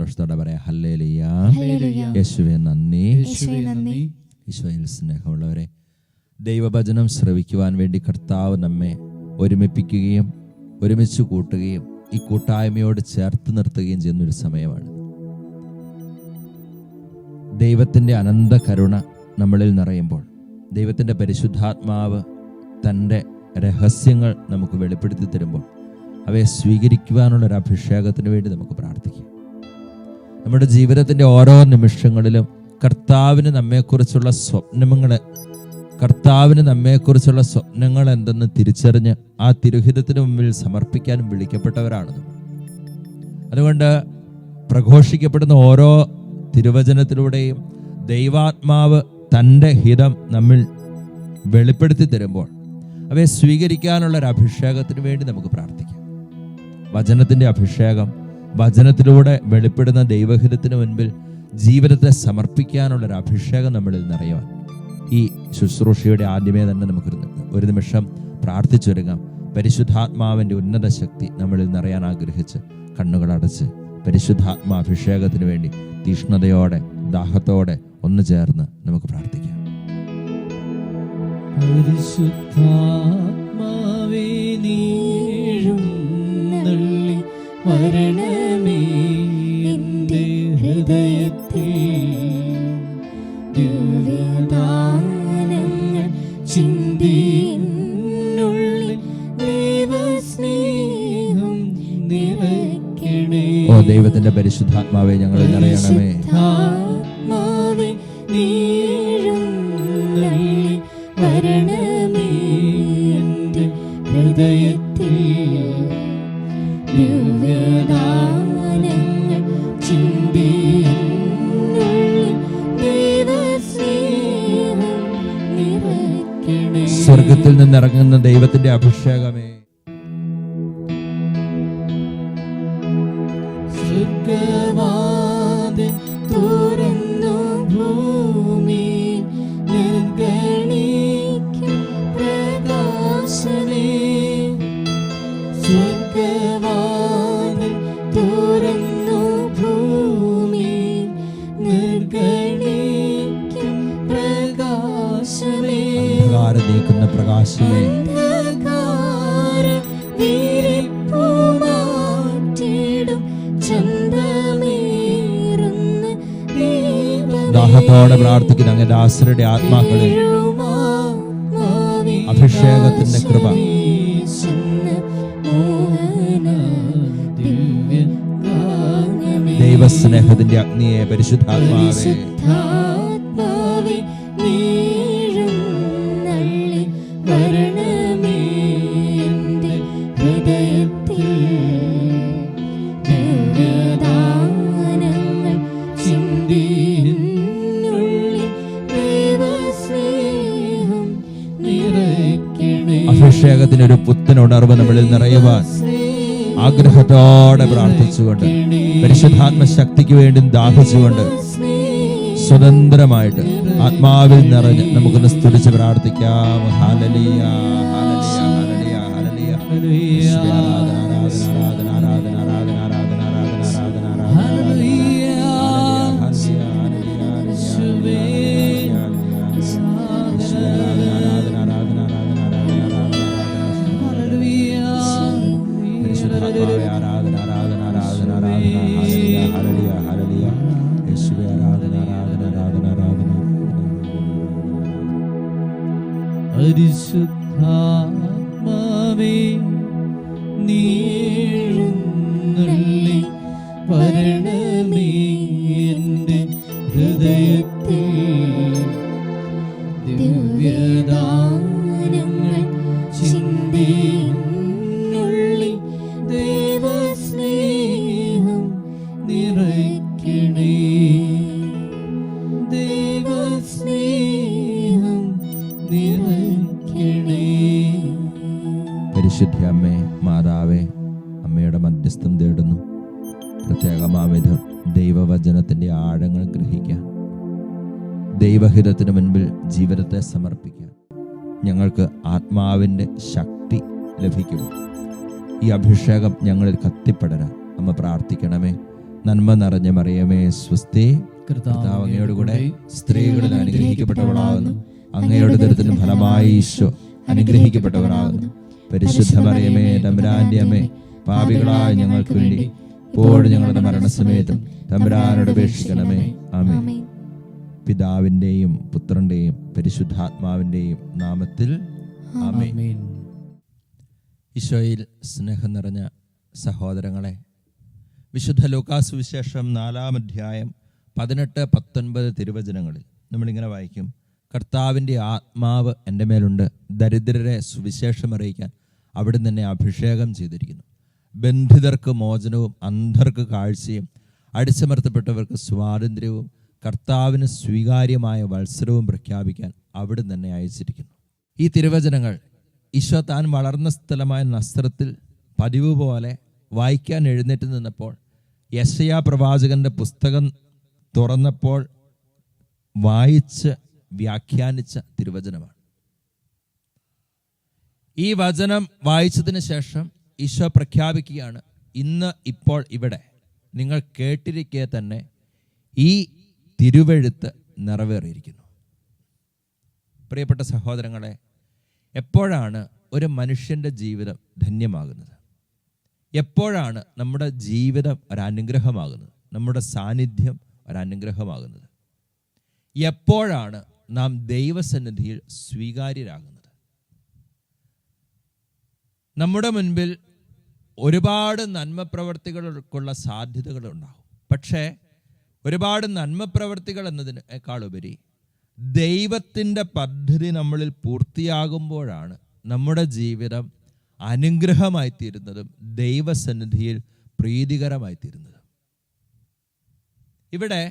സന്തോഷത്തോടെ പറയാം ഹല്ലേലൂയ, യേശുവേ നന്ദി. ഈശോയിൽ സ്നേഹമുള്ളവരെ, ദൈവവചനം ശ്രവിക്കുവാൻ വേണ്ടി കർത്താവ് നമ്മെ ഒരുമിപ്പിക്കുകയും ഒരുമിച്ച് കൂട്ടുകയും ഈ കൂട്ടായ്മയോട് ചേർത്ത് നിർത്തുകയും ചെയ്യുന്നൊരു സമയമാണ്. ദൈവത്തിൻ്റെ അനന്ത കരുണ നമ്മളിൽ നിറയുമ്പോൾ ദൈവത്തിൻ്റെ പരിശുദ്ധാത്മാവ് തൻ്റെ രഹസ്യങ്ങൾ നമുക്ക് വെളിപ്പെടുത്തി തരുമ്പോൾ അവയെ സ്വീകരിക്കുവാനുള്ളൊരു അഭിഷേകത്തിന് വേണ്ടി നമുക്ക് പ്രാർത്ഥിക്കാം. നമ്മുടെ ജീവിതത്തിൻ്റെ ഓരോ നിമിഷങ്ങളിലും കർത്താവിന് നമ്മെക്കുറിച്ചുള്ള സ്വപ്നങ്ങൾ എന്തെന്ന് തിരിച്ചറിഞ്ഞ് ആ തിരുഹിതത്തിന് മുമ്പിൽ സമർപ്പിക്കാനും വിളിക്കപ്പെട്ടവരാണ്. അതുകൊണ്ട് പ്രഘോഷിക്കപ്പെടുന്ന ഓരോ തിരുവചനത്തിലൂടെയും ദൈവാത്മാവ് തൻ്റെ ഹിതം നമ്മിൽ വെളിപ്പെടുത്തി തരുമ്പോൾ അവയെ സ്വീകരിക്കാനുള്ള ഒരു അഭിഷേകത്തിന് വേണ്ടി നമുക്ക് പ്രാർത്ഥിക്കാം. വചനത്തിൻ്റെ അഭിഷേകം, വചനത്തിലൂടെ വെളിപ്പെടുന്ന ദൈവഹിതത്തിന് മുൻപിൽ ജീവിതത്തെ സമർപ്പിക്കാനുള്ളൊരു അഭിഷേകം നമ്മളിൽ നിറയുവാൻ ഈ ശുശ്രൂഷയുടെ ആദ്യമേ തന്നെ ഒരു നിമിഷം പ്രാർത്ഥിച്ചൊരുങ്ങാം. പരിശുദ്ധാത്മാവിൻ്റെ ഉന്നത ശക്തി നമ്മളിൽ നിറയാൻ ആഗ്രഹിച്ച് കണ്ണുകളടച്ച് പരിശുദ്ധാത്മാഭിഷേകത്തിന് വേണ്ടി തീഷ്ണതയോടെ ദാഹത്തോടെ ഒന്ന് ചേർന്ന് നമുക്ക് പ്രാർത്ഥിക്കാം. പരിശുദ്ധാത്മാവേ നീഴുന്നള്ളി വരണമേ എൻ്റെ ഹൃദയത്തിൽ, ദിവ്യദാനങ്ങൾ ചിന്തിനുള്ളിൽ ദൈവസ്നേഹം നിറയ്ക്കണേ. ഓ ദൈവത്തിന്റെ പരിശുദ്ധാത്മാവേ ഞങ്ങളിൽ നിറയണമേ. വരണമേ എൻ്റെ ഹൃദയത്തിൽ, ദിവ്യദാനങ്ങൾ ചിന്തിനുള്ളിൽ ദൈവസ്നേഹം നിറയ്ക്കണേ. സ്വർഗത്തിൽ നിന്നിറങ്ങുന്ന ദൈവത്തിന്റെ അഭിഷേകമേ, സ്വർഗവാതിൽ തുറന്നു ഭൂമി നിർഗണിക്കും പ്രകാശമേ, സ്വർഗവാതിൽ തുറന്നു ഭൂമി നിർഗണിക്കും പ്രകാശമേ, അന്ധകാരം നീക്കുന്ന പ്രകാശമേ, ദാഹത്തോടെ പ്രാർത്ഥിക്കുന്ന അങ്ങയുടെ ദാസരുടെ ആത്മാക്കളിൽ അഭിഷേകത്തിന്റെ കൃപ, ദൈവസ്നേഹത്തിന്റെ അഗ്നിയെ പരിശുദ്ധാത്മാവേ വരണമേ എൻ്റെ ഹൃദയത്തിൽ, ദിവ്യദാനങ്ങൾ ചിന്തിനുള്ളിൽ ദൈവസ്നേഹം നിറയ്ക്കണേ. അഭിഷേകത്തിനൊരു പുത്തൻ ഉണർവ് നമ്മളിൽ നിറയുവാൻ ആഗ്രഹത്തോടെ പ്രാർത്ഥിച്ചുകൊണ്ട് പരിശുദ്ധാത്മ ശക്തിക്ക് വേണ്ടി ദാഹിച്ചുകൊണ്ട് സ്വതന്ത്രമായിട്ട് ആത്മാവിൽ നിറഞ്ഞ് നമുക്കൊന്ന് സ്തുതിച്ച് പ്രാർത്ഥിക്കാം. Hallelujah, hallelujah, hallelujah, hallelujah. പരിശുദ്ധാത്മാവേ നീഴുന്നള്ളി വരണമേ എൻ്റെ ഹൃദയത്തിൽ, ദിവ്യദാനങ്ങൾ ചിന്തിനുള്ളിൽ ദൈവസ്നേഹം നിറയ്ക്കണേ, ദൈവസ്നേഹം നിറയ്ക്കണേ. പരിശുദ്ധ അമ്മേ, മാതാവേ, അമ്മയുടെ മധ്യസ്ഥം തേടുന്നു. പ്രത്യേകമാവിധം ദൈവവചനത്തിന്റെ ആഴങ്ങൾ ഗ്രഹിക്കാൻ, ദൈവഹിതത്തിന് മുൻപിൽ ജീവിതത്തെ സമർപ്പിക്കാൻ ഞങ്ങൾക്ക് ആത്മാവിൻ്റെ ശക്തി ലഭിക്കുമോ? ഈ അഭിഷേകം ഞങ്ങളിൽ കത്തിപ്പെടരാൻ അമ്മ പ്രാർത്ഥിക്കണമേ. നന്മ നിറഞ്ഞ മറിയമേ സ്വസ്തി, കർത്താവ് അങ്ങയോടുകൂടെ സ്ത്രീകളിൽ അനുഗ്രഹിക്കപ്പെട്ടവളാകുന്നു. അങ്ങയുടെ ഉദരത്തിന് ഫലമായി ഈശോ അനുഗ്രഹിക്കപ്പെട്ടവനാകുന്നു. പരിശുദ്ധ മറിയമേ തമ്പുരാന്റെ അമ്മേ, പാപികളായ ഞങ്ങൾക്ക് വേണ്ടി ഇപ്പോഴും ഞങ്ങളുടെ മരണസമയത്തും തമ്പുരാനോട് അപേക്ഷിക്കണമേ. ആമേൻ. പിതാവിന്റെയും പുത്രന്റെയും പരിശുദ്ധാത്മാവിന്റെയും നാമത്തിൽ ആമേൻ. ഈശോയിൽ സ്നേഹം നിറഞ്ഞ സഹോദരങ്ങളെ, വിശുദ്ധ ലൂക്കാസ് സുവിശേഷം 4-ാം അധ്യായം 18-19 തിരുവചനങ്ങളിൽ നമ്മളിങ്ങനെ വായിക്കും: കർത്താവിൻ്റെ ആത്മാവ് എൻ്റെ മേലുണ്ട്, ദരിദ്രരെ സുവിശേഷം അറിയിക്കാൻ അവിടുന്ന് എന്നെ അഭിഷേകം ചെയ്തിരിക്കുന്നു. ബന്ധിതർക്ക് മോചനവും അന്ധർക്ക് കാഴ്ചയും അടിച്ചമർത്തപ്പെട്ടവർക്ക് സ്വാതന്ത്ര്യവും കർത്താവിന് സ്വീകാര്യമായ വത്സരവും പ്രഖ്യാപിക്കാൻ അവിടുന്ന് എന്നെ അയച്ചിരിക്കുന്നു. ഈ തിരുവചനങ്ങൾ ഈശോ താൻ വളർന്ന സ്ഥലമായ നസ്രത്തിൽ പതിവ് പോലെ വായിക്കാൻ എഴുന്നേറ്റ് നിന്നപ്പോൾ യെശയ്യാ പ്രവാചകന്റെ പുസ്തകം തുറന്നപ്പോൾ വായിച്ച് വ്യാഖ്യാനിച്ച തിരുവചനമാണ്. ഈ വചനം വായിച്ചതിന് ശേഷം ഈശോ പ്രഖ്യാപിക്കുകയാണ്: ഇന്ന് ഇപ്പോൾ ഇവിടെ നിങ്ങൾ കേട്ടിരിക്കെ തന്നെ ഈ തിരുവെഴുത്ത് നിറവേറിയിരിക്കുന്നു. പ്രിയപ്പെട്ട സഹോദരങ്ങളെ, എപ്പോഴാണ് ഒരു മനുഷ്യൻ്റെ ജീവിതം ധന്യമാകുന്നത്? എപ്പോഴാണ് നമ്മുടെ ജീവിതം ഒരനുഗ്രഹമാകുന്നത്? നമ്മുടെ സാന്നിധ്യം ഒരനുഗ്രഹമാകുന്നത്? എപ്പോഴാണ് നാം ദൈവസന്നിധിയിൽ സ്വീകാര്യരാകുന്നത്? നമ്മുടെ മുൻപിൽ ഒരുപാട് നന്മ പ്രവർത്തികൾക്കുള്ള സാധ്യതകളുണ്ടാകും. പക്ഷേ ഒരുപാട് നന്മ പ്രവർത്തികൾ എന്നതിനേക്കാളുപരി ദൈവത്തിൻ്റെ പദ്ധതി നമ്മളിൽ പൂർത്തിയാകുമ്പോഴാണ് നമ്മുടെ ജീവിതം അനുഗ്രഹമായിത്തീരുന്നതും ദൈവസന്നിധിയിൽ പ്രീതികരമായിത്തീരുന്നതും. ഇവിടെ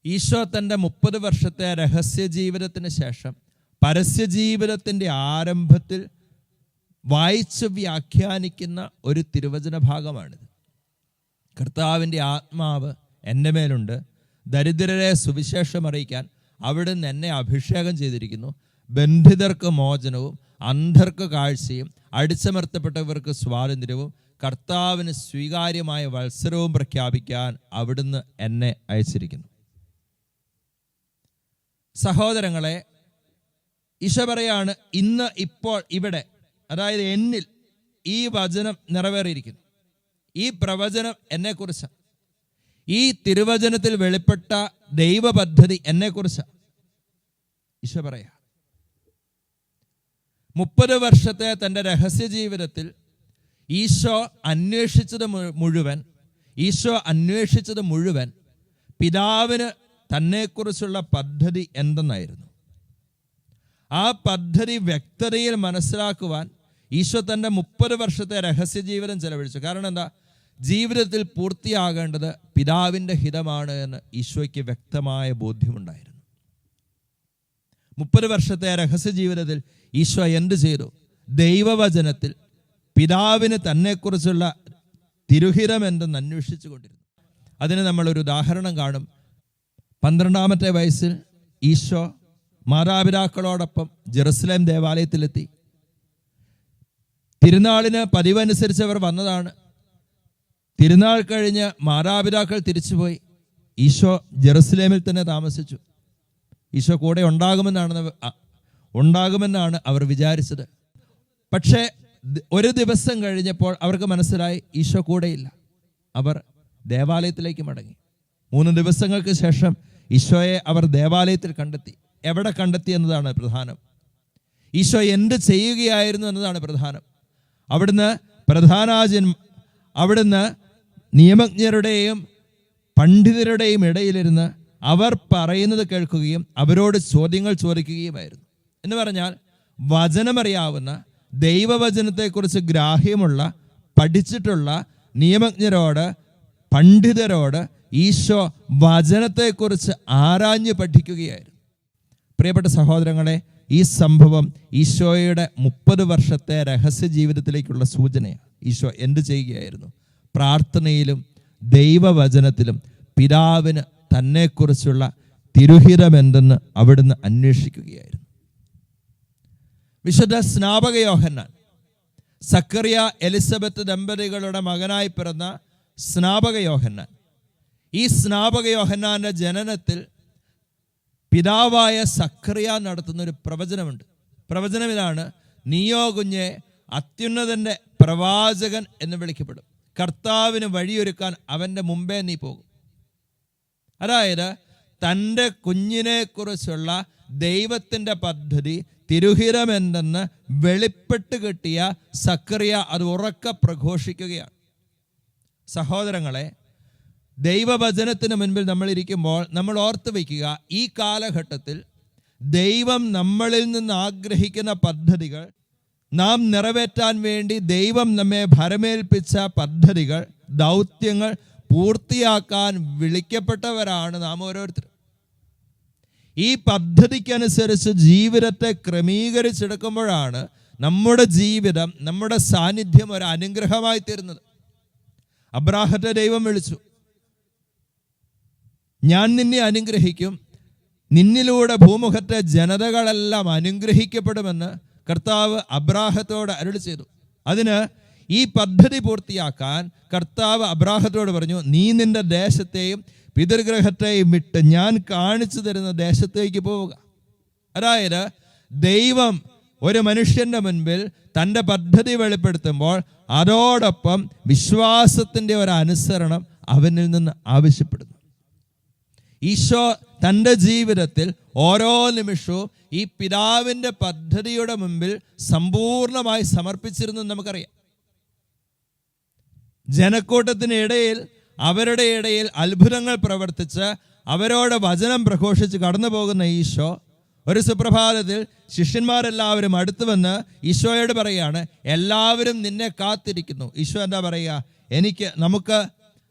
ഈശോ തൻ്റെ 30 വർഷത്തെ രഹസ്യ ജീവിതത്തിന് ശേഷം പരസ്യ ജീവിതത്തിൻ്റെ ആരംഭത്തിൽ വായിച്ച് വ്യാഖ്യാനിക്കുന്ന ഒരു തിരുവചന ഭാഗമാണിത്. കർത്താവിൻ്റെ ആത്മാവ് എൻ്റെ മേലുണ്ട്, ദരിദ്രരെ സുവിശേഷം അറിയിക്കാൻ അവിടുന്ന് എന്നെ അഭിഷേകം ചെയ്തിരിക്കുന്നു. ബന്ധിതർക്ക് മോചനവും അന്ധർക്ക് കാഴ്ചയും അടിച്ചമർത്തപ്പെട്ടവർക്ക് സ്വാതന്ത്ര്യവും കർത്താവിന് സ്വീകാര്യമായ വത്സരവും പ്രഖ്യാപിക്കാൻ അവിടുന്ന് എന്നെ അയച്ചിരിക്കുന്നു. സഹോദരങ്ങളെ, ഈശോ പറയാണ്, ഇന്ന് ഇപ്പോൾ ഇവിടെ, അതായത് എന്നിൽ ഈ വചനം നിറവേറിയിരിക്കുന്നു. ഈ പ്രവചനം എന്നെക്കുറിച്ചാണ്. ഈ തിരുവചനത്തിൽ വെളിപ്പെട്ട ദൈവ പദ്ധതി എന്നെക്കുറിച്ചാണ് ഈശോ പറയാ. 30 വർഷത്തെ തൻ്റെ രഹസ്യ ജീവിതത്തിൽ ഈശോ അന്വേഷിച്ചത് മുഴുവൻ പിതാവിന് തന്നെക്കുറിച്ചുള്ള പദ്ധതി എന്തെന്നായിരുന്നു. ആ പദ്ധതി വ്യക്തതയിൽ മനസ്സിലാക്കുവാൻ ഈശോ തൻ്റെ 30 വർഷത്തെ രഹസ്യ ജീവിതം ചെലവഴിച്ചു. കാരണം എന്താ? ജീവിതത്തിൽ പൂർത്തിയാകേണ്ടത് പിതാവിൻ്റെ ഹിതമാണ് എന്ന് ഈശോയ്ക്ക് വ്യക്തമായ ബോധ്യമുണ്ടായിരുന്നു. 30 വർഷത്തെ രഹസ്യ ജീവിതത്തിൽ ഈശോ എന്ത് ചെയ്തു? ദൈവവചനത്തിൽ പിതാവിന് തന്നെക്കുറിച്ചുള്ള തിരുഹിതം എന്തെന്ന് അന്വേഷിച്ചു കൊണ്ടിരുന്നു. അതിന് നമ്മളൊരു ഉദാഹരണം കാണും. 12-ാമത്തെ വയസ്സിൽ ഈശോ മാതാപിതാക്കളോടൊപ്പം ജെറുസലേം ദേവാലയത്തിലെത്തി. തിരുനാളിന് പതിവനുസരിച്ച് അവർ വന്നതാണ്. തിരുനാൾ കഴിഞ്ഞ് മാതാപിതാക്കൾ തിരിച്ചുപോയി. ഈശോ ജെറുസലേമിൽ തന്നെ താമസിച്ചു. ഈശോ കൂടെ ഉണ്ടാകുമെന്നാണ് അവർ വിചാരിച്ചത്. പക്ഷേ ഒരു ദിവസം കഴിഞ്ഞപ്പോൾ അവർക്ക് മനസ്സിലായി ഈശോ കൂടെയില്ല. അവർ ദേവാലയത്തിലേക്ക് മടങ്ങി. 3 ദിവസങ്ങൾക്ക് ശേഷം ഈശോയെ അവർ ദേവാലയത്തിൽ കണ്ടെത്തി. എവിടെ കണ്ടെത്തി എന്നതാണ് പ്രധാനം. ഈശോ എന്ത് ചെയ്യുകയായിരുന്നു എന്നതാണ് പ്രധാനം. അവിടുന്ന് നിയമജ്ഞരുടെയും പണ്ഡിതരുടെയും ഇടയിലിരുന്ന് അവർ പറയുന്നത് കേൾക്കുകയും അവരോട് ചോദ്യങ്ങൾ ചോദിക്കുകയുമായിരുന്നു. എന്ന് പറഞ്ഞാൽ വചനമറിയാവുന്ന, ദൈവവചനത്തെക്കുറിച്ച് ഗ്രാഹ്യമുള്ള, പഠിച്ചിട്ടുള്ള നിയമജ്ഞരോട്, പണ്ഡിതരോട് ഈശോ വചനത്തെക്കുറിച്ച് ആരാഞ്ഞ് പഠിക്കുകയായിരുന്നു. പ്രിയപ്പെട്ട സഹോദരങ്ങളെ, ഈ സംഭവം ഈശോയുടെ 30 വർഷത്തെ രഹസ്യ ജീവിതത്തിലേക്കുള്ള സൂചനയാണ്. ഈശോ എന്ത് ചെയ്യുകയായിരുന്നു? പ്രാർത്ഥനയിലും ദൈവവചനത്തിലും പിതാവിന് തന്നെക്കുറിച്ചുള്ള തിരുഹിതം എന്തെന്ന് അവിടുന്ന് അന്വേഷിക്കുകയായിരുന്നു. വിശുദ്ധ സ്നാപക യോഹന്നാൻ സക്കറിയ എലിസബത്ത് ദമ്പതികളുടെ മകനായി പിറന്ന സ്നാപക യോഹന്നാൻ. ഈ സ്നാപക യോഹന്നാന്റെ ജനനത്തിൽ പിതാവായ സക്കറിയ നടത്തുന്ന ഒരു പ്രവചനമുണ്ട്. പ്രവചനം ഇതാണ്: നീയോ കുഞ്ഞെ അത്യുന്നതന്റെ പ്രവാചകൻ എന്ന് വിളിക്കപ്പെടും. കർത്താവിന് വഴിയൊരുക്കാൻ അവൻ്റെ മുമ്പേ നീ പോകും. അതായത് തൻ്റെ കുഞ്ഞിനെക്കുറിച്ചുള്ള ദൈവത്തിൻ്റെ പദ്ധതി തിരുഹിതമെന്തെന്ന് വെളിപ്പെട്ട് കിട്ടിയ സക്കറിയ അത് ഉറക്കെ പ്രഘോഷിക്കുകയാണ്. സഹോദരങ്ങളെ, ദൈവവചനത്തിന് മുൻപിൽ നമ്മൾ ഇരിക്കുമ്പോൾ നമ്മൾ ഓർത്ത് വയ്ക്കുക, ഈ കാലഘട്ടത്തിൽ ദൈവം നമ്മളിൽ നിന്ന് ആഗ്രഹിക്കുന്ന പദ്ധതികൾ, നാം നിറവേറ്റാൻ വേണ്ടി ദൈവം നമ്മെ ഭരമേൽപ്പിച്ച പദ്ധതികൾ, ദൗത്യങ്ങൾ പൂർത്തിയാക്കാൻ വിളിക്കപ്പെട്ടവരാണ് നാം ഓരോരുത്തരും. ഈ പദ്ധതിക്കനുസരിച്ച് ജീവിതത്തെ ക്രമീകരിച്ചെടുക്കുമ്പോഴാണ് നമ്മുടെ ജീവിതം, നമ്മുടെ സാന്നിധ്യം ഒരു അനുഗ്രഹമായി തീരുന്നത്. അബ്രാഹത്തെ ദൈവം വിളിച്ചു, ഞാൻ നിന്നെ അനുഗ്രഹിക്കും, നിന്നിലൂടെ ഭൂമുഖത്തെ ജനതകളെല്ലാം അനുഗ്രഹിക്കപ്പെടുമെന്ന് കർത്താവ് അബ്രാഹത്തോട് അരുളി ചെയ്തു. അതിന് ഈ പദ്ധതി പൂർത്തിയാക്കാൻ കർത്താവ് അബ്രാഹത്തോട് പറഞ്ഞു, നീ നിന്റെ ദേശത്തെയും പിതൃഗ്രഹത്തെയും വിട്ട് ഞാൻ കാണിച്ചു തരുന്ന ദേശത്തേക്ക് പോവുക. അതായത് ദൈവം ഒരു മനുഷ്യന്റെ മുൻപിൽ തൻ്റെ പദ്ധതി വെളിപ്പെടുത്തുമ്പോൾ അതോടൊപ്പം വിശ്വാസത്തിൻ്റെ ഒരു അനുസരണം അവനിൽ നിന്ന് ആവശ്യപ്പെടുന്നു. ഈശോ തൻ്റെ ജീവിതത്തിൽ ഓരോ നിമിഷവും ഈ പിതാവിൻ്റെ പദ്ധതിയുടെ മുമ്പിൽ സമ്പൂർണമായി സമർപ്പിച്ചിരുന്നു നമുക്കറിയാം. ജനക്കൂട്ടത്തിനിടയിൽ, അവരുടെ ഇടയിൽ അത്ഭുതങ്ങൾ പ്രവർത്തിച്ച് അവരോട് വചനം പ്രഘോഷിച്ച് കടന്നു പോകുന്ന ഈശോ ഒരു സുപ്രഭാതത്തിൽ ശിഷ്യന്മാരെല്ലാവരും അടുത്തു വന്ന് ഈശോയോട് പറയുകയാണ്, എല്ലാവരും നിന്നെ കാത്തിരിക്കുന്നു. ഈശോ എന്താ പറയുക?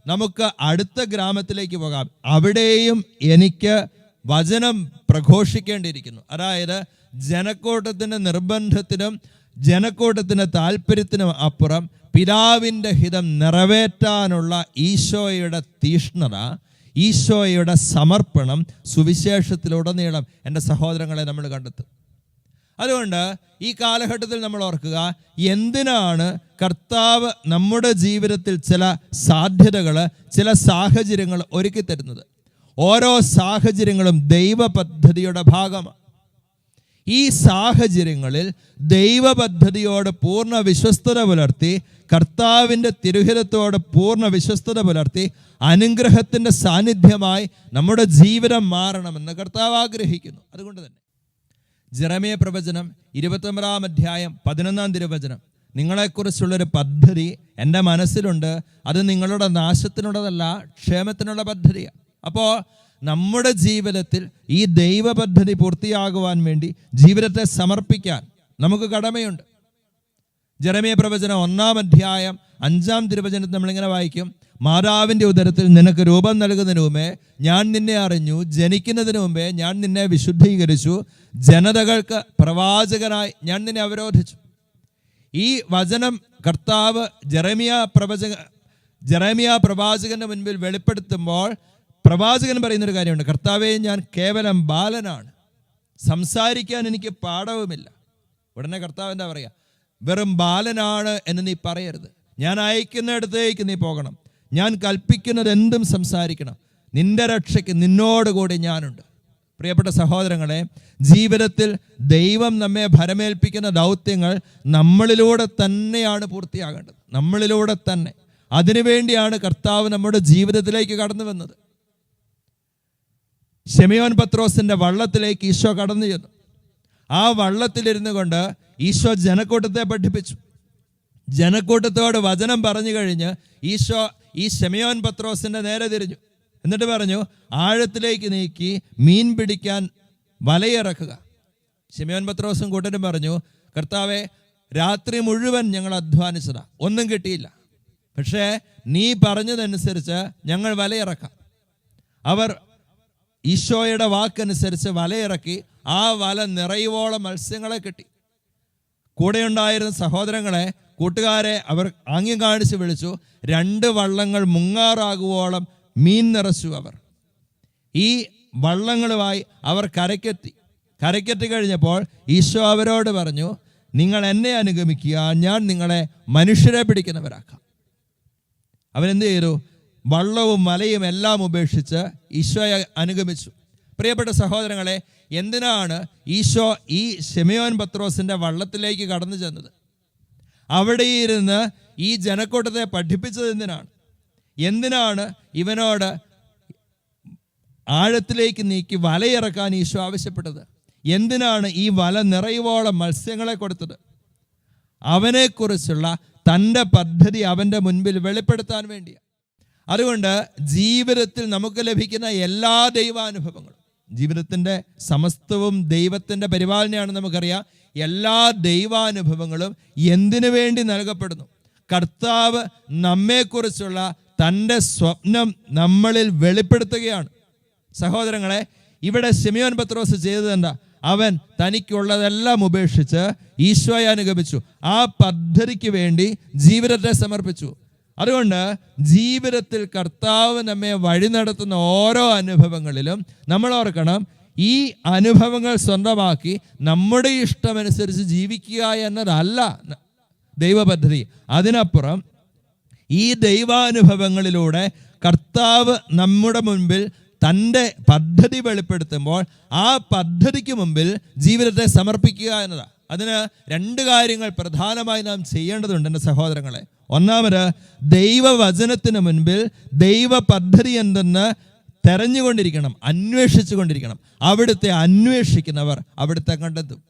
നമുക്ക് അടുത്ത ഗ്രാമത്തിലേക്ക് പോകാം, അവിടെയും എനിക്ക് വചനം പ്രഘോഷിക്കേണ്ടിയിരിക്കുന്നു. അതായത് ജനക്കൂട്ടത്തിൻ്റെ നിർബന്ധത്തിനും ജനക്കൂട്ടത്തിൻ്റെ താല്പര്യത്തിനും അപ്പുറം പിതാവിൻ്റെ ഹിതം നിറവേറ്റാനുള്ള ഈശോയുടെ തീഷ്ണത, ഈശോയുടെ സമർപ്പണം സുവിശേഷത്തിലുടനീളം എൻ്റെ സഹോദരങ്ങളെ നമ്മൾ കണ്ടെത്തും. അതുകൊണ്ട് ഈ കാലഘട്ടത്തിൽ നമ്മൾ ഓർക്കുക, എന്തിനാണ് കർത്താവ് നമ്മുടെ ജീവിതത്തിൽ ചില സാധ്യതകൾ, ചില സാഹചര്യങ്ങൾ ഒരുക്കി തരുന്നത്? ഓരോ സാഹചര്യങ്ങളും ദൈവ പദ്ധതിയുടെ ഭാഗമാണ്. ഈ സാഹചര്യങ്ങളിൽ ദൈവ പദ്ധതിയോട് പൂർണ്ണ വിശ്വസ്തത പുലർത്തി, കർത്താവിൻ്റെ തിരുഹിതത്തോട് പൂർണ്ണ വിശ്വസ്തത പുലർത്തി അനുഗ്രഹത്തിൻ്റെ സാന്നിധ്യമായി നമ്മുടെ ജീവിതം മാറണമെന്ന് കർത്താവ് ആഗ്രഹിക്കുന്നു. അതുകൊണ്ട് തന്നെ ജെറമ്യ പ്രവചനം 29 അധ്യായം 11 തിരുവചനം, നിങ്ങളെക്കുറിച്ചുള്ളൊരു പദ്ധതി എൻ്റെ മനസ്സിലുണ്ട്, അത് നിങ്ങളുടെ നാശത്തിനുള്ളതല്ല, ക്ഷേമത്തിനുള്ള പദ്ധതിയാണ്. അപ്പോൾ നമ്മുടെ ജീവിതത്തിൽ ഈ ദൈവ പദ്ധതി പൂർത്തിയാകുവാൻ വേണ്ടി ജീവിതത്തെ സമർപ്പിക്കാൻ നമുക്ക് കടമയുണ്ട്. ജെറമ്യ പ്രവചനം 1 അധ്യായം 5 തിരുവചനത്തിൽ നമ്മളിങ്ങനെ വായിക്കും, മാതാവിൻ്റെ ഉദരത്തിൽ നിനക്ക് രൂപം നൽകുന്നതിന് മുമ്പേ ഞാൻ നിന്നെ അറിഞ്ഞു, ജനിക്കുന്നതിന് മുമ്പേ ഞാൻ നിന്നെ വിശുദ്ധീകരിച്ചു, ജനതകൾക്ക് പ്രവാചകനായി ഞാൻ നിന്നെ അവരോധിച്ചു. ഈ വചനം കർത്താവ് ജെറമ്യ പ്രവാചകന്റെ മുൻപിൽ വെളിപ്പെടുത്തുമ്പോൾ പ്രവാചകൻ പറയുന്നൊരു കാര്യമുണ്ട്, കർത്താവേ, ഞാൻ കേവലം ബാലനാണ്, സംസാരിക്കാൻ എനിക്ക് പാഠവുമില്ല. ഉടനെ കർത്താവ് എന്താ പറയുക? വെറും ബാലനാണ് എന്ന് നീ പറയരുത്, ഞാൻ അയക്കുന്നിടത്തേക്ക് നീ പോകണം, ഞാൻ കൽപ്പിക്കുന്നത് എന്തും സംസാരിക്കണം, നിന്റെ രക്ഷയ്ക്ക് നിന്നോടുകൂടി ഞാനുണ്ട്. പ്രിയപ്പെട്ട സഹോദരങ്ങളെ, ജീവിതത്തിൽ ദൈവം നമ്മെ ഭരമേൽപ്പിക്കുന്ന ദൗത്യങ്ങൾ നമ്മളിലൂടെ തന്നെയാണ് പൂർത്തിയാകേണ്ടത്, നമ്മളിലൂടെ തന്നെ. അതിനുവേണ്ടിയാണ് കർത്താവ് നമ്മുടെ ജീവിതത്തിലേക്ക് കടന്നു വന്നത്. ശിമയോൻ പത്രോസിന്റെ വള്ളത്തിലേക്ക് ഈശോ കടന്നു ചെന്നു. ആ വള്ളത്തിലിരുന്നു കൊണ്ട് ഈശോ ജനക്കൂട്ടത്തെ പഠിപ്പിച്ചു. ജനക്കൂട്ടത്തോട് വചനം പറഞ്ഞു കഴിഞ്ഞ് ഈശോ ഈ ശിമയോൻ പത്രോസിന്റെ നേരെ തിരിഞ്ഞു. എന്നിട്ട് പറഞ്ഞു, ആഴത്തിലേക്ക് നീക്കി മീൻ പിടിക്കാൻ വലയിറക്കുക. ശിമയോൻ പത്രോസും കൂട്ടരും പറഞ്ഞു, കർത്താവേ, രാത്രി മുഴുവൻ ഞങ്ങൾ അധ്വാനിച്ചതാ, ഒന്നും കിട്ടിയില്ല, പക്ഷേ നീ പറഞ്ഞതനുസരിച്ച് ഞങ്ങൾ വലയിറക്കാം. അവർ ഈശോയുടെ വാക്കനുസരിച്ച് വലയിറക്കി. ആ വല നിറയുവോളം മത്സ്യങ്ങളെ കിട്ടി. കൂടെയുണ്ടായിരുന്ന സഹോദരങ്ങളെ, കൂട്ടുകാരെ അവർ ആംഗ്യം കാണിച്ച് വിളിച്ചു. 2 വള്ളങ്ങൾ മുങ്ങാറാകുവോളം മീൻ നിറച്ചു. അവർ ഈ വള്ളങ്ങളുമായി അവർ കരയ്ക്കെത്തി കഴിഞ്ഞപ്പോൾ ഈശോ അവരോട് പറഞ്ഞു, നിങ്ങൾ എന്നെ അനുഗമിക്കുക, ഞാൻ നിങ്ങളെ മനുഷ്യരെ പിടിക്കുന്നവരാക്കാം. അവൻ എന്ത് ചെയ്തു? വള്ളവും മലയും എല്ലാം ഉപേക്ഷിച്ച് ഈശോയെ അനുഗമിച്ചു. പ്രിയപ്പെട്ട സഹോദരങ്ങളെ, എന്തിനാണ് ഈശോ ഈ ശിമയോൻ പത്രോസിൻ്റെ വള്ളത്തിലേക്ക് കടന്നു ചെന്നത്? അവിടെ ഇരുന്ന് ഈ ജനക്കൂട്ടത്തെ പഠിപ്പിച്ചത് എന്തിനാണ് ഇവനോട് ആഴത്തിലേക്ക് നീക്കി വലയിറക്കാൻ ഈശോ ആവശ്യപ്പെട്ടത്? എന്തിനാണ് ഈ വല നിറയുവോളം മത്സ്യങ്ങളെ കൊടുത്തത്? അവനെക്കുറിച്ചുള്ള തൻ്റെ പദ്ധതി അവൻ്റെ മുൻപിൽ വെളിപ്പെടുത്താൻ വേണ്ടിയാണ്. അതുകൊണ്ട് ജീവിതത്തിൽ നമുക്ക് ലഭിക്കുന്ന എല്ലാ ദൈവാനുഭവങ്ങളും, ജീവിതത്തിൻ്റെ സമസ്തവും ദൈവത്തിൻ്റെ പരിപാലനയാണെന്ന് നമുക്കറിയാം. എല്ലാ ദൈവാനുഭവങ്ങളും എന്തിനു വേണ്ടി നൽകപ്പെടുന്നു? കർത്താവ് നമ്മെക്കുറിച്ചുള്ള തൻ്റെ സ്വപ്നം നമ്മളിൽ വെളിപ്പെടുത്തുകയാണ്. സഹോദരങ്ങളെ, ഇവിടെ ശിമയോൻ പത്രോസ് ചെയ്തത് എന്താ? അവൻ തനിക്കുള്ളതെല്ലാം ഉപേക്ഷിച്ച് ഈശോയെ അനുഗമിച്ചു. ആ പദ്ധതിക്ക് വേണ്ടി ജീവിതത്തെ സമർപ്പിച്ചു. അതുകൊണ്ട് ജീവിതത്തിൽ കർത്താവ് നമ്മെ വഴി നടത്തുന്ന ഓരോ അനുഭവങ്ങളിലും നമ്മൾ ഓർക്കണം, ഈ അനുഭവങ്ങൾ സ്വന്തമാക്കി നമ്മുടെ ഇഷ്ടമനുസരിച്ച് ജീവിക്കുക എന്നതല്ല ദൈവപദ്ധതി. അതിനപ്പുറം ഈ ദൈവാനുഭവങ്ങളിലൂടെ കർത്താവ് നമ്മുടെ മുൻപിൽ തൻ്റെ പദ്ധതി വെളിപ്പെടുത്തുമ്പോൾ ആ പദ്ധതിക്ക് മുമ്പിൽ ജീവിതത്തെ സമർപ്പിക്കുക എന്നതാണ്. അതിന് 2 കാര്യങ്ങൾ പ്രധാനമായി നാം ചെയ്യേണ്ടതുണ്ട് എൻ്റെ സഹോദരങ്ങളെ. ഒന്നാമത്, ദൈവവചനത്തിന് മുൻപിൽ ദൈവ പദ്ധതി എന്തെന്ന് തെരഞ്ഞുകൊണ്ടിരിക്കണം, അന്വേഷിച്ചു കൊണ്ടിരിക്കണം. അവിടുത്തെ അന്വേഷിക്കുന്നവർ അവിടുത്തെ കണ്ടെത്തും.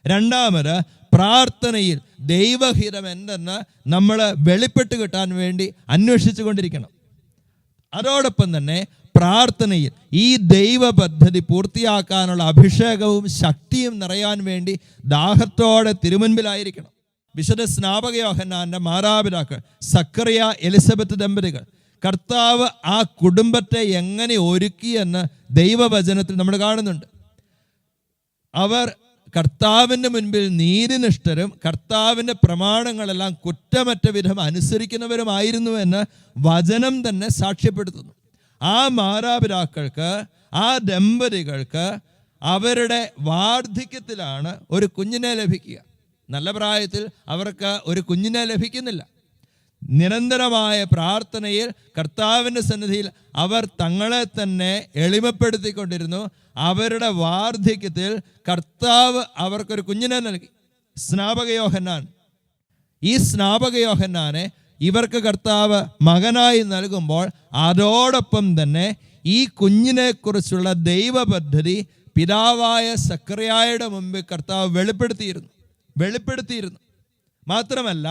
രണ്ടാമത്, പ്രാർത്ഥനയിൽ ദൈവഹിതം എന്തെന്ന് നമ്മൾ വെളിപ്പെട്ട് കിട്ടാൻ വേണ്ടി അന്വേഷിച്ചു കൊണ്ടിരിക്കണം. അതോടൊപ്പം തന്നെ പ്രാർത്ഥനയിൽ ഈ ദൈവ പദ്ധതി പൂർത്തിയാക്കാനുള്ള അഭിഷേകവും ശക്തിയും നിറയാൻ വേണ്ടി ദാഹത്തോടെ തിരുമുൻപിലായിരിക്കണം. വിശുദ്ധ സ്നാപക യോഹന്നാന്റെ മാതാപിതാക്കൾ സക്കറിയ, എലിസബത്ത് ദമ്പതികൾ, കർത്താവ് ആ കുടുംബത്തെ എങ്ങനെ ഒരുക്കിയെന്ന് ദൈവവചനത്തിൽ നമ്മൾ കാണുന്നുണ്ട്. അവർ കർത്താവിൻ്റെ മുൻപിൽ നീതിനിഷ്ഠരും കർത്താവിൻ്റെ പ്രമാണങ്ങളെല്ലാം കുറ്റമറ്റ വിധം അനുസരിക്കുന്നവരുമായിരുന്നു എന്ന് വചനം തന്നെ സാക്ഷ്യപ്പെടുത്തുന്നു. ആ മാതാപിതാക്കൾക്ക്, ആ ദമ്പതികൾക്ക് അവരുടെ വാർദ്ധക്യത്തിലാണ് ഒരു കുഞ്ഞിനെ ലഭിക്കുക. നല്ല പ്രായത്തിൽ അവർക്ക് ഒരു കുഞ്ഞിനെ ലഭിക്കുന്നില്ല. നിരന്തരമായ പ്രാർത്ഥനയിൽ കർത്താവിൻ്റെ സന്നിധിയിൽ അവർ തങ്ങളെ തന്നെ എളിമപ്പെടുത്തിക്കൊണ്ടിരുന്നു. അവരുടെ വാർദ്ധക്യത്തിൽ കർത്താവ് അവർക്കൊരു കുഞ്ഞിനെ നൽകി, സ്നാപക യോഹന്നാൻ. ഈ സ്നാപക യോഹന്നാനെ ഇവർക്ക് കർത്താവ് മകനായി നൽകുമ്പോൾ അതോടൊപ്പം തന്നെ ഈ കുഞ്ഞിനെക്കുറിച്ചുള്ള ദൈവ പദ്ധതി പിതാവായ സക്കറിയായുടെ മുമ്പിൽ കർത്താവ് വെളിപ്പെടുത്തിയിരുന്നു. മാത്രമല്ല,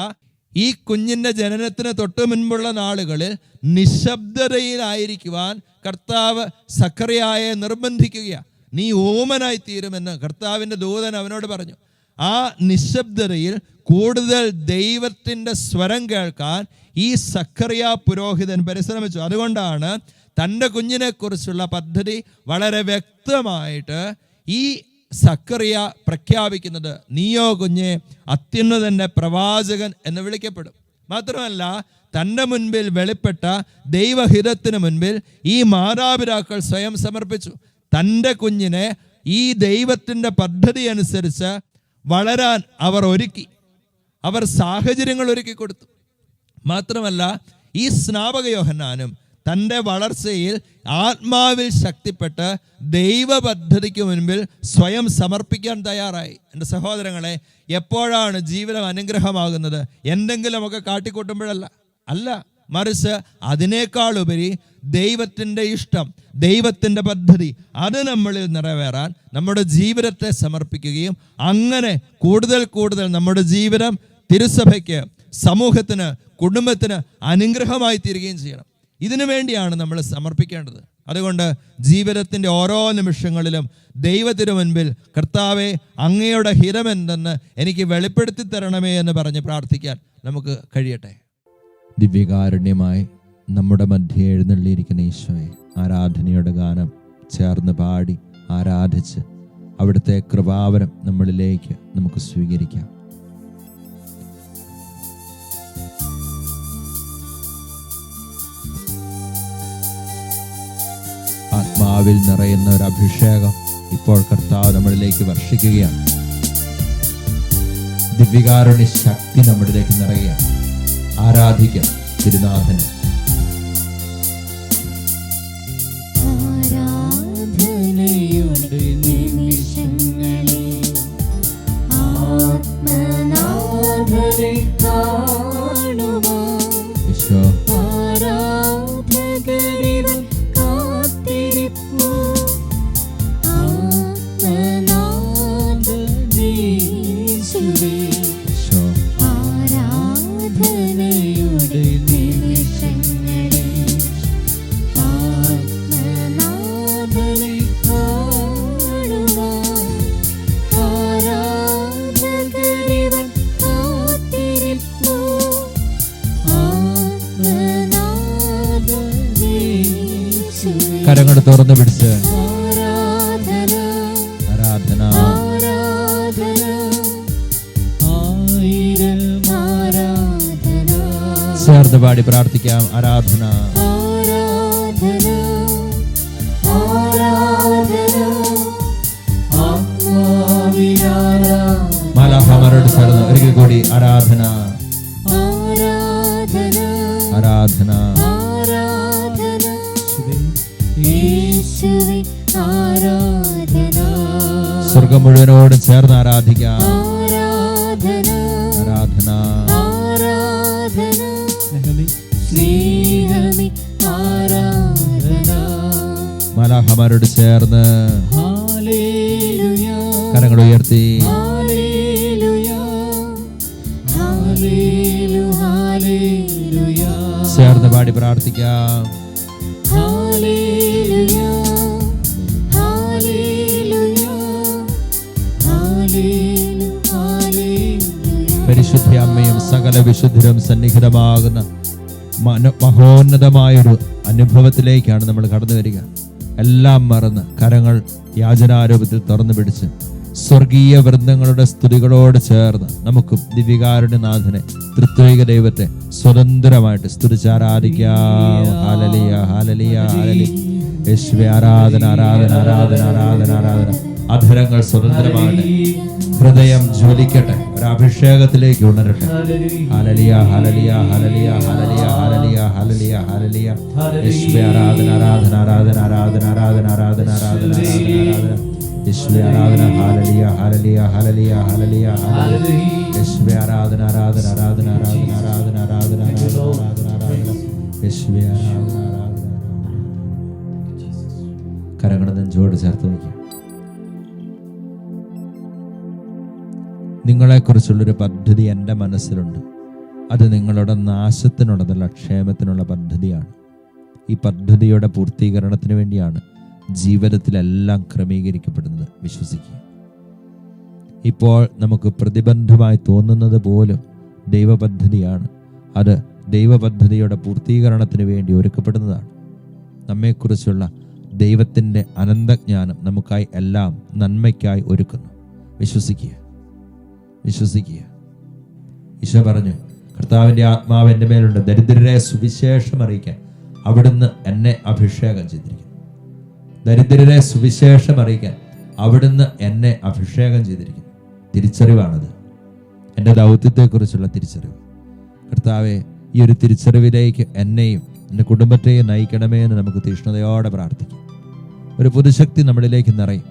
ഈ കുഞ്ഞിൻ്റെ ജനനത്തിന് തൊട്ട് മുൻപുള്ള നാളുകളിൽ നിശബ്ദതയിലായിരിക്കുവാൻ കർത്താവ് സക്കറിയായെ നിർബന്ധിക്കുകയാണ്. നീ ഓമനായിത്തീരുമെന്ന് കർത്താവിൻ്റെ ദൂതൻ അവനോട് പറഞ്ഞു. ആ നിശബ്ദതയിൽ കൂടുതൽ ദൈവത്തിൻ്റെ സ്വരം കേൾക്കാൻ ഈ സക്കറിയ പുരോഹിതൻ പരിശ്രമിച്ചു. അതുകൊണ്ടാണ് തൻ്റെ കുഞ്ഞിനെക്കുറിച്ചുള്ള പദ്ധതി വളരെ വ്യക്തമായിട്ട് ഈ സക്കറിയ പ്രഖ്യാപിക്കുന്നത്. നീയോ കുഞ്ഞെ അത്യുന്നതൻ്റെ പ്രവാചകൻ എന്ന് വിളിക്കപ്പെടും. മാത്രമല്ല, തൻ്റെ മുൻപിൽ വെളിപ്പെട്ട ദൈവഹിതത്തിന് മുൻപിൽ ഈ മാതാപിതാക്കൾ സ്വയം സമർപ്പിച്ചു. തൻ്റെ കുഞ്ഞിനെ ഈ ദൈവത്തിൻ്റെ പദ്ധതി അനുസരിച്ച് വളരാൻ അവർ ഒരുക്കി, അവർ സാഹചര്യങ്ങൾ ഒരുക്കി കൊടുത്തു. മാത്രമല്ല, ഈ സ്നാപക യോഹന്നാനും തൻ്റെ വളർച്ചയിൽ ആത്മാവിൽ ശക്തിപ്പെട്ട് ദൈവ പദ്ധതിക്ക് മുൻപിൽ സ്വയം സമർപ്പിക്കാൻ തയ്യാറായി. എൻ്റെ സഹോദരങ്ങളെ, എപ്പോഴാണ് ജീവിതം അനുഗ്രഹമാകുന്നത്? എന്തെങ്കിലുമൊക്കെ കാട്ടിക്കൂട്ടുമ്പോഴല്ല, മറിച്ച് അതിനേക്കാളുപരി ദൈവത്തിൻ്റെ ഇഷ്ടം, ദൈവത്തിൻ്റെ പദ്ധതി അത് നമ്മളിൽ നിറവേറാൻ നമ്മുടെ ജീവിതത്തെ സമർപ്പിക്കുകയും അങ്ങനെ കൂടുതൽ കൂടുതൽ നമ്മുടെ ജീവിതം തിരുസഭയ്ക്ക്, സമൂഹത്തിന്, കുടുംബത്തിന് അനുഗ്രഹമായി തീരുകയും ചെയ്യണം. ഇതിനു വേണ്ടിയാണ് നമ്മൾ സമർപ്പിക്കേണ്ടത്. അതുകൊണ്ട് ജീവിതത്തിൻ്റെ ഓരോ നിമിഷങ്ങളിലും ദൈവത്തിനു മുൻപിൽ കർത്താവേ, അങ്ങയുടെ ഹിതമെന്തെന്ന് എനിക്ക് വെളിപ്പെടുത്തി തരണമേ എന്ന് പറഞ്ഞ് പ്രാർത്ഥിക്കാൻ നമുക്ക് കഴിയട്ടെ. ദിവ്യകാരുണ്യമായി നമ്മുടെ മധ്യേ എഴുന്നള്ളിയിരിക്കുന്ന ഈശോയെ ആരാധനയുടെ ഗാനം ചേർന്ന് പാടി ആരാധിച്ച് അവിടുത്തെ കൃപാവരം നമ്മളിലേക്ക് നമുക്ക് സ്വീകരിക്കാം. ആത്മാവിൽ നിറയുന്ന ഒരു അഭിഷേകം ഇപ്പോൾ കർത്താവ് നമ്മളിലേക്ക് വർഷിക്കുകയാണ്. ദിവ്യകാരുണ്യ ശക്തി നമ്മളിലേക്ക് നിറയുകയാണ്. ആരാധിക്കാം തിരുനാഥനെ. കാണുവാൻ ഈശോ ആരാധകരിവൻ കാത്തിരിപ്പു. ആത്മനാഥനീശുവേ ഈശോ ആരാധനയുടെ നിമിഷങ്ങളെ ആത്മനാഥനെ കാണുവാൻ ആരാധകരിവൻ കാത്തിരിപ്പു. ആത്മനാഥനീശുവേ കരങ്ങൾ തുറന്നു പിടിച്ച് ആരാധന ആരാധന ആരാധന ആയിരം ആരാധന ചേർന്ന് പാടി പ്രാർത്ഥിക്കാം. ആരാധന ആരാധന ആരാധന ആത്മാവിനാരാധന മാലാഖമാരോട് ചേർന്ന് ഒരിക്കൽ കൂടി ആരാധന ആരാധന ആരാധന ആരാധന യേശുവേ ആരാധന സ്വർഗം മുഴുവനോടും ചേർന്ന് ആരാധിക്കാം. ആരാധന ആരാധന ആരാധന സ്നേഹമേ ആരാധന മാലാഖമാരോട് ചേർന്ന് ഹല്ലേലൂയ കരങ്ങൾ ഉയർത്തി ഹല്ലേലൂയ ഹല്ലേലൂയ ഹല്ലേലൂയ ചേർന്ന് പാടി പ്രാർത്ഥിക്കാം. ഹല്ലേലൂയ ഹല്ലേലൂയ ഹല്ലേലൂയ ഹല്ലേലൂയ പരിശുദ്ധ അമ്മയും സകല വിശുദ്ധരും സന്നിഹിതമാകുന്ന മഹോന്നതമായൊരു അനുഭവത്തിലേക്കാണ് നമ്മൾ കടന്നു വരിക. എല്ലാം മറന്ന് കരങ്ങൾ യാചനാരൂപത്തിൽ തുറന്നു പിടിച്ച് സ്വർഗീയ വൃന്ദങ്ങളുടെ സ്തുതികളോട് ചേർന്ന് നമുക്കും ദിവ്യകാരുണ്യനാഥനെ ത്രിത്വൈക ദൈവത്തെ സ്വതന്ത്രമായിട്ട് സ്തുതിച്ചാരാധിക്കാം. ഹാലലിയ ഹാലലിയ ഹാലലിയ യേശുവേ ആരാധന ആരാധന ആരാധന ആരാധന ആരാധന. അധരങ്ങൾ സ്വതന്ത്രമാകട്ടെ, ഹൃദയം ജ്വലിക്കട്ടെ, ഒരു അഭിഷേകത്തിലേക്ക് ഉണരട്ടെ. Hallelujah hallelujah hallelujah hallelujah hallelujah hallelujah hallelujah യേശുവേ ആരാധന ആരാധന ആരാധന ആരാധന ആരാധന ആരാധന ആരാധന ആരാധന യേശുവേ ആരാധന hallelujah hallelujah hallelujah hallelujah hallelujah യേശുവേ ആരാധന ആരാധന ആരാധന ആരാധന ആരാധന ആരാധന ആരാധന ആരാധന യേശുവേ ആരാധന ആരാധന. കരങ്ങൾ നെഞ്ചോട് ചേർത്ത് വയ്ക്കുക. നിങ്ങളെക്കുറിച്ചുള്ളൊരു പദ്ധതി എൻ്റെ മനസ്സിലുണ്ട്. അത് നിങ്ങളുടെ നാശത്തിനുള്ളതല്ല, ക്ഷേമത്തിനുള്ള പദ്ധതിയാണ്. ഈ പദ്ധതിയുടെ പൂർത്തീകരണത്തിന് വേണ്ടിയാണ് ജീവിതത്തിലെല്ലാം ക്രമീകരിക്കപ്പെടുന്നത്. വിശ്വസിക്കുക. ഇപ്പോൾ നമുക്ക് പ്രതിബന്ധമായി തോന്നുന്നത് പോലും ദൈവപദ്ധതിയാണ്. അത് ദൈവപദ്ധതിയുടെ പൂർത്തീകരണത്തിന് വേണ്ടി ഒരുക്കപ്പെടുന്നതാണ്. നമ്മെക്കുറിച്ചുള്ള ദൈവത്തിൻ്റെ അനന്തജ്ഞാനം നമുക്കായി എല്ലാം നന്മയ്ക്കായി ഒരുക്കുന്നു. വിശ്വസിക്കുക, വിശ്വസിക്കുക. ഈശോ പറഞ്ഞു, കർത്താവിൻ്റെ ആത്മാവ് എൻ്റെ മേലുണ്ട്, ദരിദ്രരെ സുവിശേഷം അറിയിക്കാൻ അവിടുന്ന് എന്നെ അഭിഷേകം ചെയ്തിരിക്കുന്നു. ദരിദ്രരെ സുവിശേഷം അറിയിക്കാൻ അവിടുന്ന് എന്നെ അഭിഷേകം ചെയ്തിരിക്കുന്നു. തിരിച്ചറിവാണത്, എൻ്റെ ദൗത്യത്തെക്കുറിച്ചുള്ള തിരിച്ചറിവ്. കർത്താവെ, ഈ ഒരു തിരിച്ചറിവിലേക്ക് എന്നെയും എൻ്റെ കുടുംബത്തെയും നയിക്കണമേ എന്ന് നമുക്ക് തീഷ്ണതയോടെ പ്രാർത്ഥിക്കാം. ഒരു പുതുശക്തി നമ്മളിലേക്ക് നിറയും.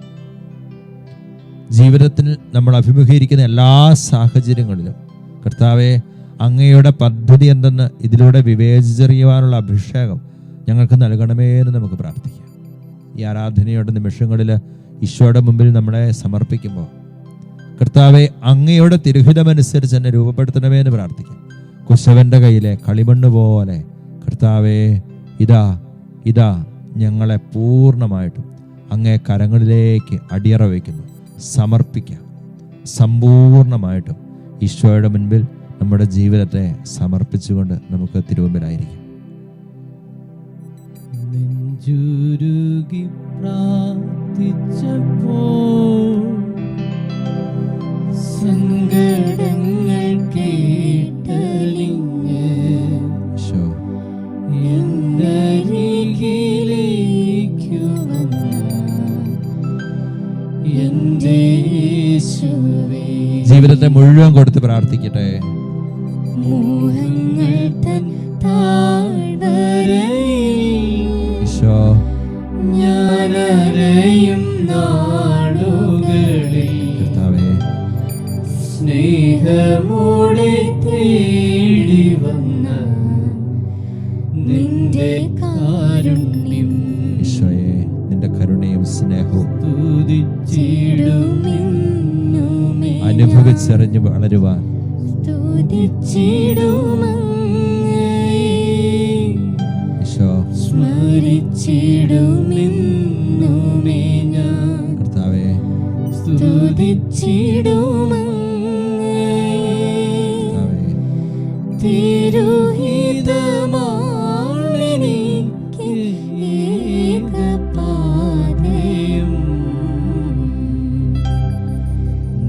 ജീവിതത്തിൽ നമ്മൾ അഭിമുഖീകരിക്കുന്ന എല്ലാ സാഹചര്യങ്ങളിലും കർത്താവെ, അങ്ങയുടെ പദ്ധതി എന്തെന്ന് ഇതിലൂടെ വിവേചിച്ചറിയുവാനുള്ള അഭിഷേകം ഞങ്ങൾക്ക് നൽകണമേ എന്ന് നമുക്ക് പ്രാർത്ഥിക്കാം. ഈ ആരാധനയുടെ നിമിഷങ്ങളിൽ ഈശോയുടെ മുമ്പിൽ നമ്മളെ സമർപ്പിക്കുമ്പോൾ കർത്താവെ, അങ്ങയുടെ തിരുഹിതമനുസരിച്ച് എന്നെ രൂപപ്പെടുത്തണമേ എന്ന് പ്രാർത്ഥിക്കാം. കുശവന്റെ കയ്യിലെ കളിമണ്ണ് പോലെ കർത്താവെ, ഇതാ ഇതാ ഞങ്ങളെ പൂർണ്ണമായിട്ടും അങ്ങേ കരങ്ങളിലേക്ക് അടിയറ വയ്ക്കുന്നു. സമർപ്പിക്കാം. സമ്പൂർണമായിട്ടും ഈശോയുടെ മുൻപിൽ നമ്മുടെ ജീവിതത്തെ സമർപ്പിച്ചുകൊണ്ട് നമുക്ക് തിരുമുമ്പിലായിരിക്കും. നെഞ്ചുരുകി പ്രാർത്ഥിച്ചപ്പോൾ സങ്കടങ്ങൾ കേട്ടലിഞ്ഞ് ഈശോ എന്നരികിലേക്കു വന്ന എൻ്റെ യേശുവേ, ജീവിതത്തെ മുഴുവൻ കൊടുത്ത് പ്രാർത്ഥിക്കട്ടെ. മോഹങ്ങൾ തൻ താഴ്വരയിൽ ഈശോ ഞാനരയും നാളുകളിൽ കർത്താവേ, സ്നേഹമോടെ തേടി വന്ന നിന്റെ കാരുണ്യം ഈശോയെ, നിന്റെ കരുണയും സ്നേഹവും സ്തുതിച്ചിടുമെന്നുമേ അനുഭവിച്ചറിഞ്ഞ് വളരുവാൻ ഈശോ സ്മരിച്ചിടുമെന്നുമേ ഞാൻ കർത്താവേ, കർത്താവേ, തിരുഹിതമാണെനിക്ക് ഏകപാതയും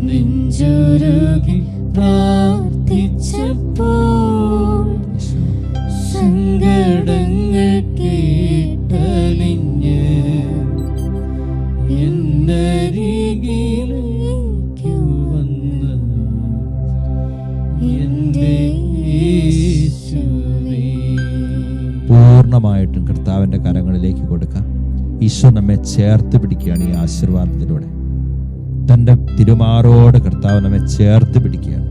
നെഞ്ചുരുകി പ്രാർത്ഥിച്ചപ്പോൾ ഈശോ സങ്കടങ്ങൾ കേട്ടലിഞ്ഞ് എന്നരികിലേക്കു വന്ന് എൻ്റെ യേശുവേ. പൂർണ്ണമായിട്ടും കർത്താവിൻ്റെ കരങ്ങളിലേക്ക് കൊടുക്കാം. ഈശോ നമ്മെ ചേർത്ത് പിടിക്കുകയാണ് ഈ ആശീർവാദത്തിലൂടെ. തൻ്റെ തിരുമാറോട് കർത്താവ് നമ്മെ ചേർത്ത് പിടിക്കുകയാണ്.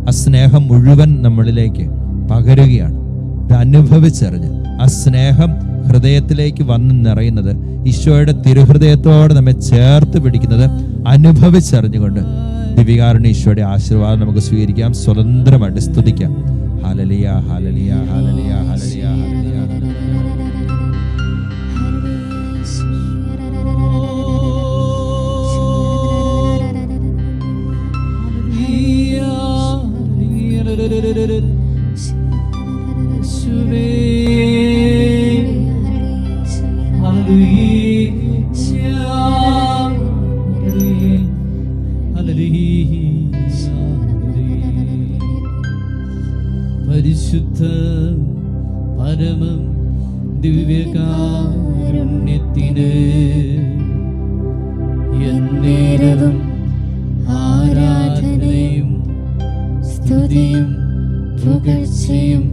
ആ സ്നേഹം മുഴുവൻ നമ്മളിലേക്ക് പകരുകയാണ്. ഇത് അനുഭവിച്ചറിഞ്ഞ് ആ സ്നേഹം ഹൃദയത്തിലേക്ക് വന്ന് നിറയുന്നത്, ഈശോയുടെ തിരുഹൃദയത്തോട് നമ്മെ ചേർത്ത് പിടിക്കുന്നത് അനുഭവിച്ചറിഞ്ഞുകൊണ്ട് ദിവ്യകാരുണ്യ ഈശോയുടെ ആശീർവാദം നമുക്ക് സ്വീകരിക്കാം. സ്വതന്ത്രമായിട്ട് സ്തുതിക്കാം. Hallelujah, hallelujah, hallelujah, hallelujah, hallelujah. പരിശുദ്ധ പരമം ദിവ്യകാരുണ്യത്തിന് എന്നേരവും ആരാധനയും സ്തുതിയും പുകഴ്ചയും